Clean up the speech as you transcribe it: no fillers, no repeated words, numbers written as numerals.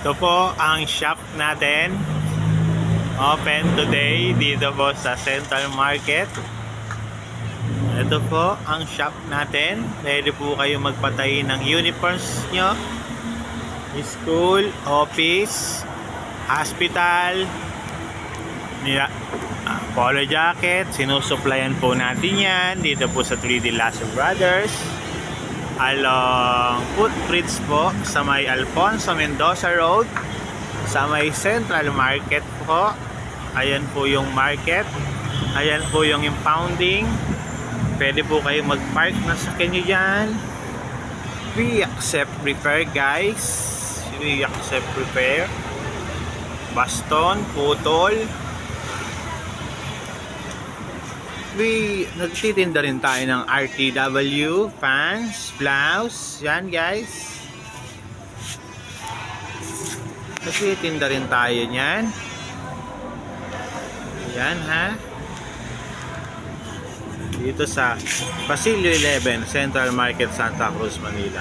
Ito po ang shop natin. Open today dito po sa Central Market. Ito po ang shop natin. Pwede po kayo magpatay ng uniforms nyo. School, office, hospital, polo jacket. Sinusuplayan po natin yan dito po sa 3D Lasso Brothers. Along footbridge po sa may Alfonso Mendoza Road, sa may Central Market po. Ayan po yung market. Ayan po yung impounding. Pwede po kayo mag-park na sa kanyo dyan. We accept repair, guys. We accept repair. Baston, putol. Nagtitinda rin tayo ng RTW, pants, blouse. Yan, guys. Nagtitinda rin tayo niyan. Yan, ha. Dito sa Pasilio 11, Central Market, Santa Cruz, Manila.